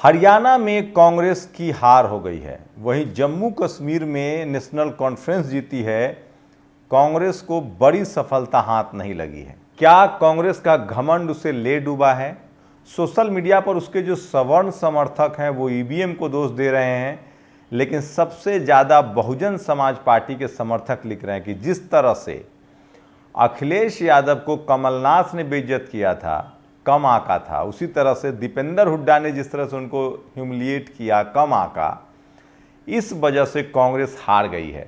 हरियाणा में कांग्रेस की हार हो गई है। वहीं जम्मू कश्मीर में नेशनल कॉन्फ्रेंस जीती है। कांग्रेस को बड़ी सफलता हाथ नहीं लगी है। क्या कांग्रेस का घमंड उसे ले डूबा है? सोशल मीडिया पर उसके जो सवर्ण समर्थक हैं वो ईवीएम को दोष दे रहे हैं, लेकिन सबसे ज़्यादा बहुजन समाज पार्टी के समर्थक लिख रहे हैं कि जिस तरह से अखिलेश यादव को कमलनाथ ने बेइज्जत किया था, कम आका था, उसी तरह से दीपेंद्र हुड्डा ने जिस तरह से उनको ह्यूमिलिएट किया, कम आका, इस वजह से कांग्रेस हार गई है।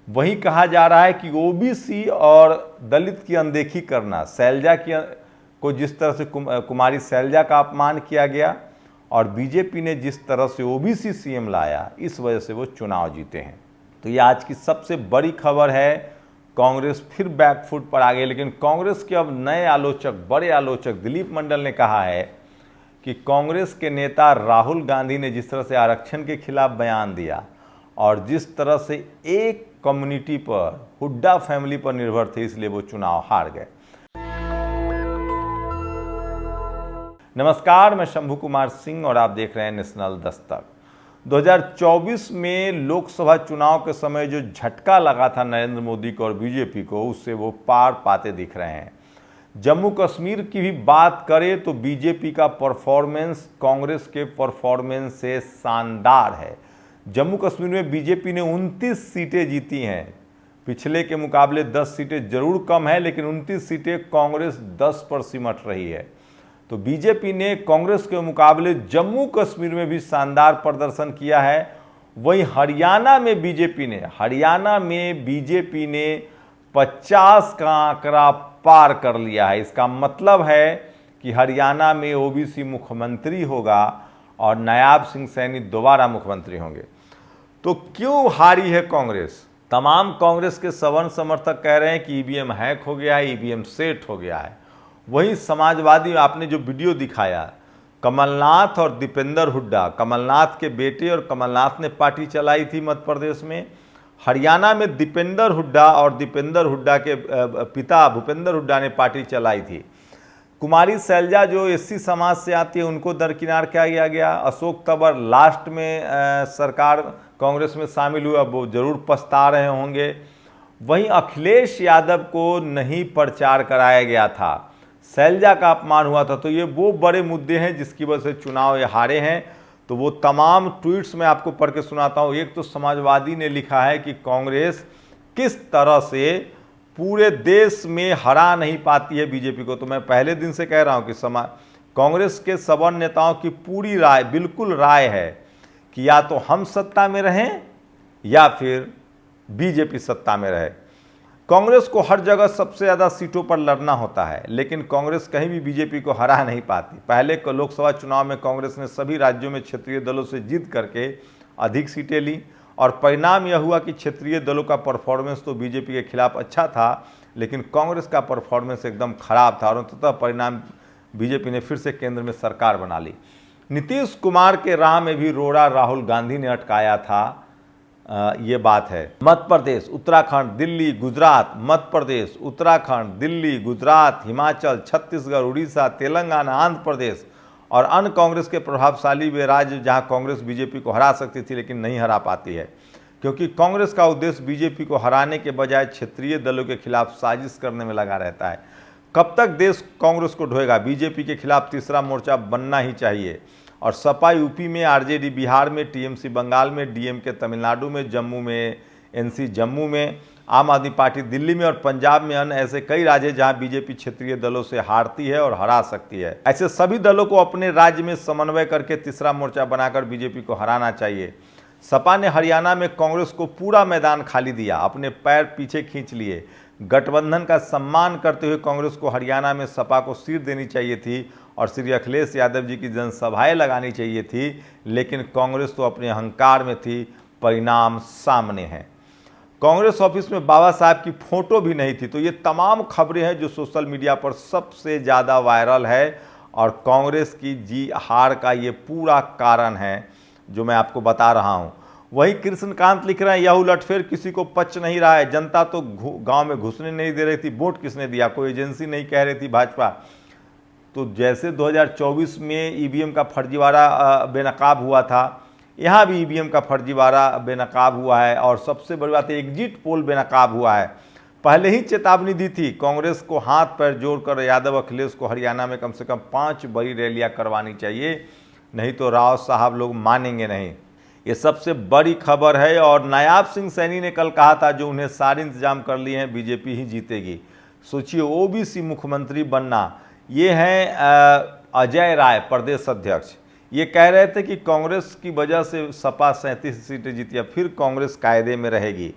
वहीं कहा जा रहा है कि ओबीसी और दलित की अनदेखी करना, शैलजा को जिस तरह से कुमारी शैलजा का अपमान किया गया और बीजेपी ने जिस तरह से ओबीसी सीएम लाया, इस वजह से वो चुनाव जीते हैं। तो ये आज की सबसे बड़ी खबर है। कांग्रेस फिर बैकफुट पर आ गई, लेकिन कांग्रेस के अब नए आलोचक, बड़े आलोचक दिलीप मंडल ने कहा है कि कांग्रेस के नेता राहुल गांधी ने जिस तरह से आरक्षण के खिलाफ बयान दिया और जिस तरह से एक कम्युनिटी पर, हुड्डा फैमिली पर निर्भर थे, इसलिए वो चुनाव हार गए। नमस्कार, मैं शंभू कुमार सिंह और आप देख रहे हैं नेशनल दस्तक। 2024 में लोकसभा चुनाव के समय जो झटका लगा था नरेंद्र मोदी को और बीजेपी को, उससे वो पार पाते दिख रहे हैं। जम्मू कश्मीर की भी बात करें तो बीजेपी का परफॉर्मेंस कांग्रेस के परफॉर्मेंस से शानदार है। जम्मू कश्मीर में बीजेपी ने 29 सीटें जीती हैं। पिछले के मुकाबले 10 सीटें जरूर कम है, लेकिन 29 सीटें कांग्रेस 10 पर सिमट रही है। तो बीजेपी ने कांग्रेस के मुकाबले जम्मू कश्मीर में भी शानदार प्रदर्शन किया है। वहीं हरियाणा में बीजेपी ने 50 का आंकड़ा पार कर लिया है। इसका मतलब है कि हरियाणा में ओबीसी मुख्यमंत्री होगा और नायाब सिंह सैनी दोबारा मुख्यमंत्री होंगे। तो क्यों हारी है कांग्रेस? तमाम कांग्रेस के सवर्ण समर्थक कह रहे हैं कि ईवीएम हैक हो गया है, ईवीएम सेट हो गया है। वही समाजवादी, आपने जो वीडियो दिखाया, कमलनाथ और दीपेंद्र हुड्डा, कमलनाथ के बेटे, और कमलनाथ ने पार्टी चलाई थी मध्य प्रदेश में। हरियाणा में दीपेंद्र हुड्डा और दीपेंद्र हुड्डा के पिता भूपेंद्र हुड्डा ने पार्टी चलाई थी। कुमारी शैलजा जो एससी समाज से आती है, उनको दरकिनार किया गया। अशोक तंवर लास्ट में सरकार कांग्रेस में शामिल हुआ, वो जरूर पछता रहे होंगे। वहीं अखिलेश यादव को नहीं प्रचार कराया गया था, शैलजा का अपमान हुआ था। तो ये वो बड़े मुद्दे हैं जिसकी वजह से चुनाव ये हारे हैं। तो वो तमाम ट्वीट्स मैं आपको पढ़ के सुनाता हूँ। एक तो समाजवादी ने लिखा है कि कांग्रेस किस तरह से पूरे देश में हरा नहीं पाती है बीजेपी को। तो मैं पहले दिन से कह रहा हूँ कि कांग्रेस के सवर्ण नेताओं की पूरी राय, बिल्कुल राय है कि या तो हम सत्ता में रहें या फिर बीजेपी सत्ता में रहे। कांग्रेस को हर जगह सबसे ज़्यादा सीटों पर लड़ना होता है, लेकिन कांग्रेस कहीं भी बीजेपी को हरा नहीं पाती। पहले लोकसभा चुनाव में कांग्रेस ने सभी राज्यों में क्षेत्रीय दलों से जीत करके अधिक सीटें ली और परिणाम यह हुआ कि क्षेत्रीय दलों का परफॉर्मेंस तो बीजेपी के खिलाफ अच्छा था, लेकिन कांग्रेस का परफॉर्मेंस एकदम खराब था और अंततः परिणाम बीजेपी ने फिर से केंद्र में सरकार बना ली। नीतीश कुमार के राह में भी रोड़ा राहुल गांधी ने अटकाया था। ये बात है। मध्य प्रदेश, उत्तराखंड, दिल्ली, गुजरात, मध्य प्रदेश, उत्तराखंड, दिल्ली, गुजरात, हिमाचल, छत्तीसगढ़, उड़ीसा, तेलंगाना, आंध्र प्रदेश और अन्य कांग्रेस के प्रभावशाली वे राज्य जहां कांग्रेस बीजेपी को हरा सकती थी, लेकिन नहीं हरा पाती है, क्योंकि कांग्रेस का उद्देश्य बीजेपी को हराने के बजाय क्षेत्रीय दलों के खिलाफ साजिश करने में लगा रहता है। कब तक देश कांग्रेस को ढोएगा? बीजेपी के खिलाफ तीसरा मोर्चा बनना ही चाहिए। और सपा यूपी में, आरजेडी बिहार में, टीएमसी बंगाल में, डीएमके तमिलनाडु में, जम्मू में, एनसी जम्मू में, आम आदमी पार्टी दिल्ली में और पंजाब में अन्य ऐसे कई राज्य जहां बीजेपी क्षेत्रीय दलों से हारती है और हरा सकती है। ऐसे सभी दलों को अपने राज्य में समन्वय करके तीसरा मोर्चा बनाकर बीजेपी को हराना चाहिए। सपा ने हरियाणा में कांग्रेस को पूरा मैदान खाली दिया, अपने पैर पीछे खींच लिए। गठबंधन का सम्मान करते हुए कांग्रेस को हरियाणा में सपा को सीट देनी चाहिए थी और श्री अखिलेश यादव जी की जनसभाएं लगानी चाहिए थी, लेकिन कांग्रेस तो अपने अहंकार में थी। परिणाम सामने हैं। कांग्रेस ऑफिस में बाबा साहब की फोटो भी नहीं थी। तो ये तमाम खबरें हैं जो सोशल मीडिया पर सबसे ज़्यादा वायरल है और कांग्रेस की हार का ये पूरा कारण है जो मैं आपको बता रहा हूँ। वही कृष्णकांत लिख रहे हैं, यह उलटफेर किसी को पच नहीं रहा है। जनता तो गांव में घुसने नहीं दे रही थी, वोट किसने दिया? कोई एजेंसी नहीं कह रही थी भाजपा। तो जैसे 2024 में ईवीएम का फर्जीवाड़ा बेनकाब हुआ था, यहाँ भी ईवीएम का फर्जीवाड़ा बेनकाब हुआ है। और सबसे बड़ी बात है, एग्जिट पोल बेनकाब हुआ है। पहले ही चेतावनी दी थी कांग्रेस को, हाथ पैर जोड़कर यादव अखिलेश को हरियाणा में कम से कम 5 बड़ी रैलियां करवानी चाहिए, नहीं तो राव साहब लोग मानेंगे नहीं। ये सबसे बड़ी खबर है। और नायाब सिंह सैनी ने कल कहा था जो उन्हें सारे इंतजाम कर लिए हैं, बीजेपी ही जीतेगी। सोचिए, ओबीसी मुख्यमंत्री बनना। ये हैं अजय राय, प्रदेश अध्यक्ष। ये कह रहे थे कि कांग्रेस की वजह से सपा 37 सीटें जीती, अब फिर कांग्रेस कायदे में रहेगी।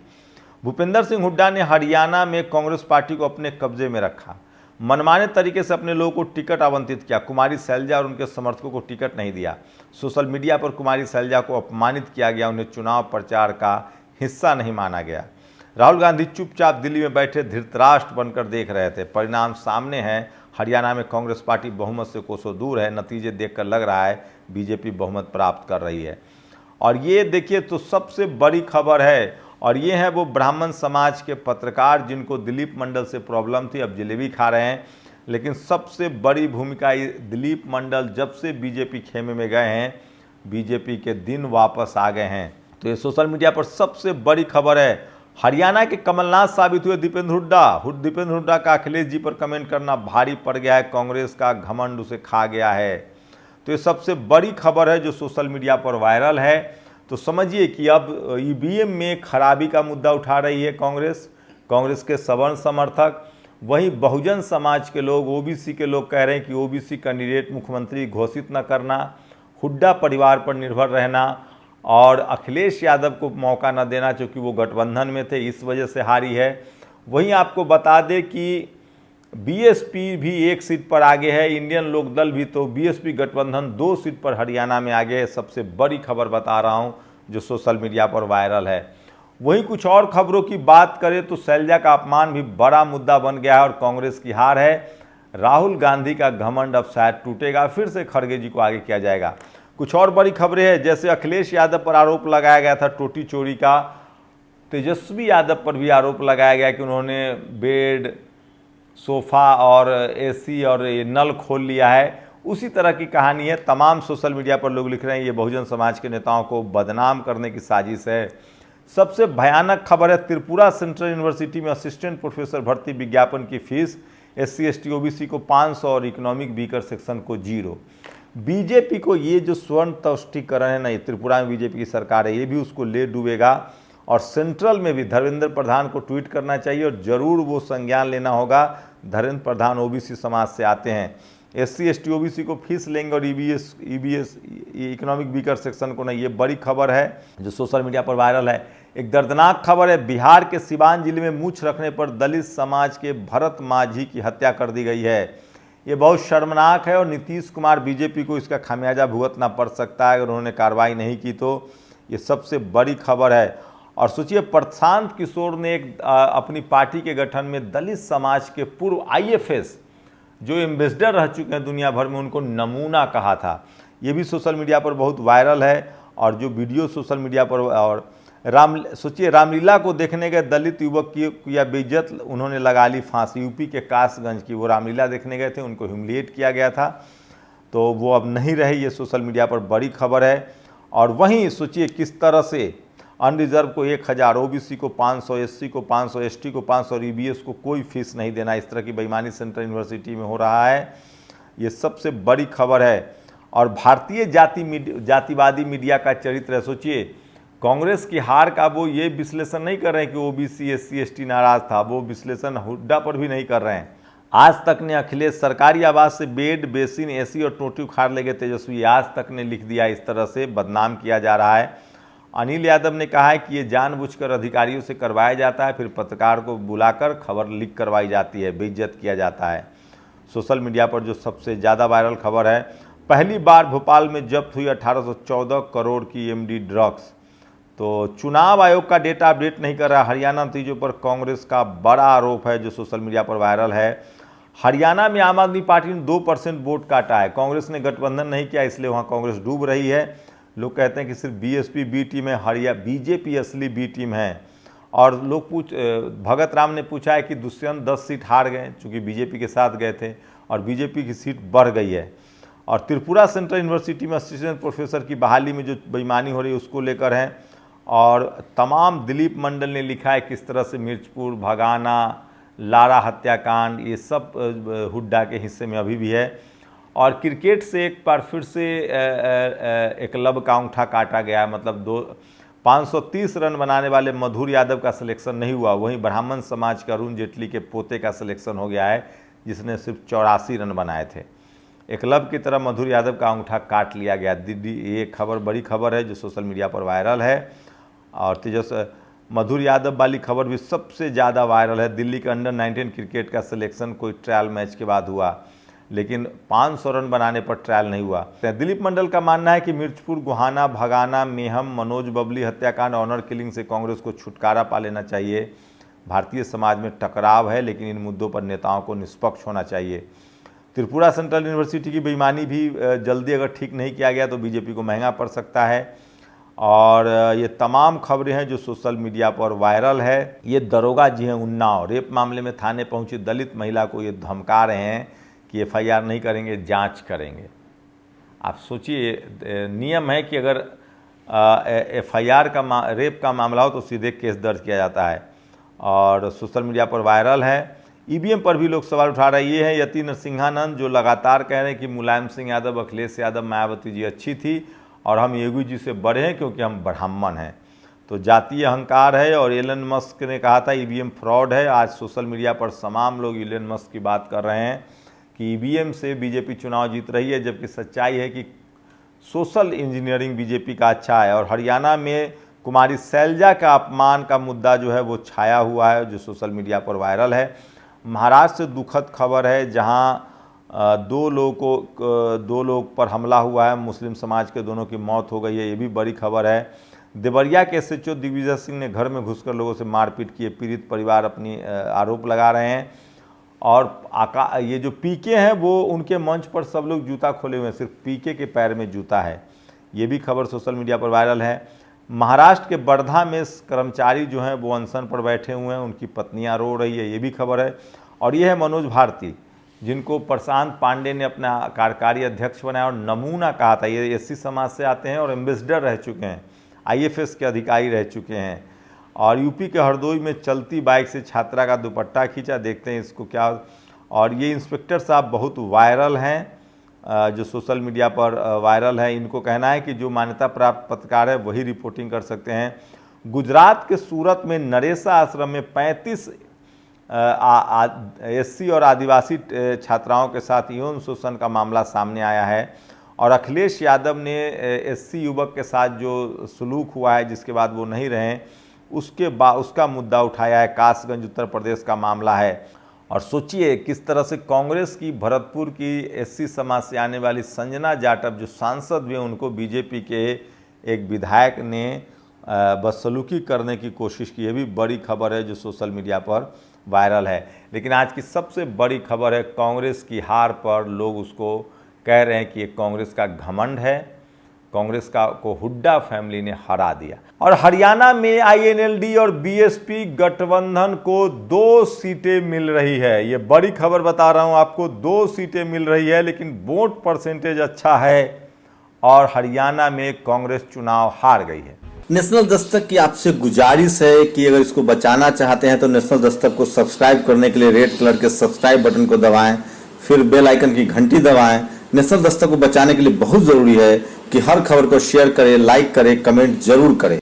भूपेंद्र सिंह हुड्डा ने हरियाणा में कांग्रेस पार्टी को अपने कब्जे में रखा, मनमाने तरीके से अपने लोगों को टिकट आवंटित किया। कुमारी शैलजा और उनके समर्थकों को टिकट नहीं दिया। सोशल मीडिया पर कुमारी शैलजा को अपमानित किया गया, उन्हें चुनाव प्रचार का हिस्सा नहीं माना गया। राहुल गांधी चुपचाप दिल्ली में बैठे धृतराष्ट्र बनकर देख रहे थे। परिणाम सामने हैं, हरियाणा में कांग्रेस पार्टी बहुमत से कोसों दूर है। नतीजे देखकर लग रहा है बीजेपी बहुमत प्राप्त कर रही है। और ये देखिए तो सबसे बड़ी खबर है। और ये हैं वो ब्राह्मण समाज के पत्रकार जिनको दिलीप मंडल से प्रॉब्लम थी, अब जलेबी खा रहे हैं। लेकिन सबसे बड़ी भूमिका दिलीप मंडल जब से बीजेपी खेमे में गए हैं, बीजेपी के दिन वापस आ गए हैं। तो ये सोशल मीडिया पर सबसे बड़ी खबर है। हरियाणा के कमलनाथ साबित हुए दीपेंद्र हुड्डा। दीपेंद्र हुड्डा का अखिलेश जी पर कमेंट करना भारी पड़ गया है, कांग्रेस का घमंड उसे खा गया है। तो ये सबसे बड़ी खबर है जो सोशल मीडिया पर वायरल है। तो समझिए कि अब ईवीएम में खराबी का मुद्दा उठा रही है कांग्रेस के सवर्ण समर्थक। वहीं बहुजन समाज के लोग, ओबीसी के लोग कह रहे हैं कि ओबीसी कैंडिडेट मुख्यमंत्री घोषित न करना, हुड्डा परिवार पर निर्भर रहना और अखिलेश यादव को मौका न देना, क्योंकि वो गठबंधन में थे, इस वजह से हारी है। वहीं आपको बता दें कि बीएसपी भी 1 सीट पर आगे है, इंडियन लोक दल भी। तो बीएसपी गठबंधन 2 सीट पर हरियाणा में आगे है। सबसे बड़ी खबर बता रहा हूं जो सोशल मीडिया पर वायरल है। वहीं कुछ और खबरों की बात करें तो शैलजा का अपमान भी बड़ा मुद्दा बन गया है और कांग्रेस की हार है। राहुल गांधी का घमंड अब शायद टूटेगा, फिर से खड़गे जी को आगे किया जाएगा। कुछ और बड़ी खबरें हैं, जैसे अखिलेश यादव पर आरोप लगाया गया था टोटी चोरी का, तेजस्वी यादव पर भी आरोप लगाया गया कि उन्होंने बेड, सोफ़ा और एसी और ये नल खोल लिया है। उसी तरह की कहानी है। तमाम सोशल मीडिया पर लोग लिख रहे हैं ये बहुजन समाज के नेताओं को बदनाम करने की साजिश है। सबसे भयानक खबर है, त्रिपुरा सेंट्रल यूनिवर्सिटी में असिस्टेंट प्रोफेसर भर्ती विज्ञापन की फीस SC ST OBC को 500 और इकोनॉमिक वीकर सेक्शन को 0। बीजेपी को ये जो स्वर्ण तुष्टीकरण है ना, ये त्रिपुरा में बीजेपी की सरकार है, ये भी उसको ले डूबेगा। और सेंट्रल में भी धर्मेंद्र प्रधान को ट्वीट करना चाहिए और ज़रूर वो संज्ञान लेना होगा। धर्मेंद्र प्रधान ओबीसी समाज से आते हैं। SC ST OBC को फीस लेंगे और EBS इकोनॉमिक वीकर सेक्शन को नहीं। ये बड़ी खबर है जो सोशल मीडिया पर वायरल है। एक दर्दनाक खबर है, बिहार के सिवान जिले में मूछ रखने पर दलित समाज के भरत माझी की हत्या कर दी गई है। ये बहुत शर्मनाक है और नीतीश कुमार बीजेपी को इसका खामियाजा भुगतना पड़ सकता है अगर उन्होंने कार्रवाई नहीं की तो। ये सबसे बड़ी खबर है। और सोचिए, प्रशांत किशोर ने अपनी पार्टी के गठन में दलित समाज के पूर्व IFS जो एम्बेसडर रह चुके हैं दुनिया भर में, उनको नमूना कहा था। ये भी सोशल मीडिया पर बहुत वायरल है। और जो वीडियो सोशल मीडिया पर, और सोचिए रामलीला को देखने गए दलित युवक की किया बेइज्जत, उन्होंने लगा ली फांसी। यूपी के कासगंज की वो रामलीला देखने गए थे, उनको ह्यूमिलिएट किया गया था, तो वो अब नहीं रहे। ये सोशल मीडिया पर बड़ी खबर है। और वहीं सोचिए किस तरह से अनरिजर्व को 1000, OBC को 500, SC को 500, ST को 500 और EBS को कोई फीस नहीं देना, इस तरह की बेईमानी सेंट्रल यूनिवर्सिटी में हो रहा है। ये सबसे बड़ी खबर है। और भारतीय जातिवादी मीडिया का चरित्र है। सोचिए, कांग्रेस की हार का वो ये विश्लेषण नहीं कर रहे हैं कि OBC SC ST नाराज था, वो विश्लेषण हुड्डा पर भी नहीं कर रहे हैं। आज तक ने अखिलेश सरकारी आवास से बेड, बेसिन, AC और टोटी उखाड़ ले गए तेजस्वी, आज तक ने लिख दिया। इस तरह से बदनाम किया जा रहा है। अनिल यादव ने कहा है कि ये जानबूझकर अधिकारियों से करवाया जाता है, फिर पत्रकार को बुलाकर खबर लीक करवाई जाती है, बेइज्जत किया जाता है। सोशल मीडिया पर जो सबसे ज़्यादा वायरल खबर है, पहली बार भोपाल में जब्त हुई 1814 करोड़ की MD ड्रग्स। तो चुनाव आयोग का डेटा अपडेट नहीं कर रहा। हरियाणा नतीजों पर कांग्रेस का बड़ा आरोप है जो सोशल मीडिया पर वायरल है। हरियाणा में आम आदमी पार्टी ने 2% वोट काटा है। कांग्रेस ने गठबंधन नहीं किया, इसलिए वहाँ कांग्रेस डूब रही है। लोग कहते हैं कि सिर्फ BSP बी टीम है, बीजेपी असली बी टीम है। और लोग भगत राम ने पूछा है कि दुष्यंत 10 सीट हार गए चूँकि बीजेपी के साथ गए थे, और बीजेपी की सीट बढ़ गई है। और त्रिपुरा सेंट्रल यूनिवर्सिटी में असिस्टेंट प्रोफेसर की बहाली में जो बेईमानी हो रही है उसको लेकर है। और तमाम दिलीप मंडल ने लिखा है किस तरह से मिर्चपुर, भगाना, लारा हत्याकांड ये सब हुड्डा के हिस्से में अभी भी है। और क्रिकेट से एक बार फिर से एकलव्य का अंगूठा काटा गया है, मतलब 530 रन बनाने वाले मधुर यादव का सिलेक्शन नहीं हुआ। वहीं ब्राह्मण समाज के अरुण जेटली के पोते का सिलेक्शन हो गया है जिसने सिर्फ 84 रन बनाए थे। एकलव्य की तरह मधुर यादव का अंगूठा काट लिया गया। ये खबर बड़ी खबर है जो सोशल मीडिया पर वायरल है। और मधुर यादव वाली खबर भी सबसे ज़्यादा वायरल है। दिल्ली के अंडर 19 क्रिकेट का सिलेक्शन कोई ट्रायल मैच के बाद हुआ, लेकिन 500 रन बनाने पर ट्रायल नहीं हुआ। दिलीप मंडल का मानना है कि मिर्चपुर, गोहाना, भगाना, मेहम, मनोज बबली हत्याकांड, ऑनर किलिंग से कांग्रेस को छुटकारा पा लेना चाहिए। भारतीय समाज में टकराव है, लेकिन इन मुद्दों पर नेताओं को निष्पक्ष होना चाहिए। त्रिपुरा सेंट्रल यूनिवर्सिटी की बेईमानी भी जल्दी अगर ठीक नहीं किया गया तो बीजेपी को महंगा पड़ सकता है। और ये तमाम खबरें हैं जो सोशल मीडिया पर वायरल है। ये दरोगा जी हैं उन्नाव, रेप मामले में थाने पहुंची दलित महिला को ये धमका रहे हैं कि एफआईआर नहीं करेंगे, जांच करेंगे। आप सोचिए, नियम है कि अगर एफआईआर का रेप का मामला हो तो सीधे केस दर्ज किया जाता है। और सोशल मीडिया पर वायरल है। ईवीएम पर भी लोग सवाल उठा रहे हैं। ये है यति नरसिंहानंद जो लगातार कह रहे हैं कि मुलायम सिंह यादव, अखिलेश यादव, मायावती जी अच्छी थी और हम योगी जी से बड़े हैं क्योंकि हम ब्राह्मण हैं। तो जातीय अहंकार है। और एलन मस्क ने कहा था ईवीएम फ्रॉड है। आज सोशल मीडिया पर तमाम लोग एलन मस्क की बात कर रहे हैं कि ईवीएम से बीजेपी चुनाव जीत रही है, जबकि सच्चाई है कि सोशल इंजीनियरिंग बीजेपी का अच्छा है। और हरियाणा में कुमारी शैलजा का अपमान का मुद्दा जो है वो छाया हुआ है, जो सोशल मीडिया पर वायरल है। महाराष्ट्र से दुखद खबर है जहां दो लोग पर हमला हुआ है, मुस्लिम समाज के दोनों की मौत हो गई है, ये भी बड़ी खबर है। देवरिया के एसएचओ दिग्विजय सिंह ने घर में घुसकर लोगों से मारपीट की, पीड़ित परिवार अपनी आरोप लगा रहे हैं। और ये जो पीके हैं वो उनके मंच पर सब लोग जूता खोले हुए हैं, सिर्फ पीके के पैर में जूता है। ये भी खबर सोशल मीडिया पर वायरल है। महाराष्ट्र के वर्धा में कर्मचारी जो हैं वो अनशन पर बैठे हुए हैं, उनकी पत्नियां रो रही है, ये भी खबर है। और ये है मनोज भारती जिनको प्रशांत पांडे ने अपना कार्यकारी अध्यक्ष बनाया और नमूना कहा था। ये एससी समाज से आते हैं और एम्बेसडर रह चुके हैं, आईएफएस के अधिकारी रह चुके हैं। और यूपी के हरदोई में चलती बाइक से छात्रा का दुपट्टा खींचा, देखते हैं इसको क्या। और ये इंस्पेक्टर साहब बहुत वायरल हैं, जो सोशल मीडिया पर वायरल है। इनको कहना है कि जो मान्यता प्राप्त पत्रकार है वही रिपोर्टिंग कर सकते हैं। गुजरात के सूरत में नरेसा आश्रम में 35 एससी और आदिवासी छात्राओं के साथ यौन शोषण का मामला सामने आया है। और अखिलेश यादव ने एससी युवक के साथ जो सलूक हुआ है जिसके बाद वो नहीं रहे उसका मुद्दा उठाया है। कासगंज उत्तर प्रदेश का मामला है। और सोचिए किस तरह से कांग्रेस की भरतपुर की एससी समाज से आने वाली संजना जाटव जो सांसद भी हैं उनको बीजेपी के एक विधायक ने बदसलूकी करने की कोशिश की। ये भी बड़ी खबर है जो सोशल मीडिया पर वायरल है। लेकिन आज की सबसे बड़ी खबर है कांग्रेस की हार पर लोग उसको कह रहे हैं कि ये कांग्रेस का घमंड है, कांग्रेस को हुड्डा फैमिली ने हरा दिया। और हरियाणा में आईएनएलडी और बीएसपी गठबंधन को 2 सीटें मिल रही है। ये बड़ी खबर बता रहा हूं आपको, 2 सीटें मिल रही है, लेकिन वोट परसेंटेज अच्छा है और हरियाणा में कांग्रेस चुनाव हार गई है। नेशनल दस्तक की आपसे गुजारिश है कि अगर इसको बचाना चाहते हैं तो नेशनल दस्तक को सब्सक्राइब करने के लिए रेड कलर के सब्सक्राइब बटन को दबाएं, फिर बेल आइकन की घंटी दबाएं। नेशनल दस्तक को बचाने के लिए बहुत जरूरी है कि हर खबर को शेयर करें, लाइक करें, कमेंट जरूर करें।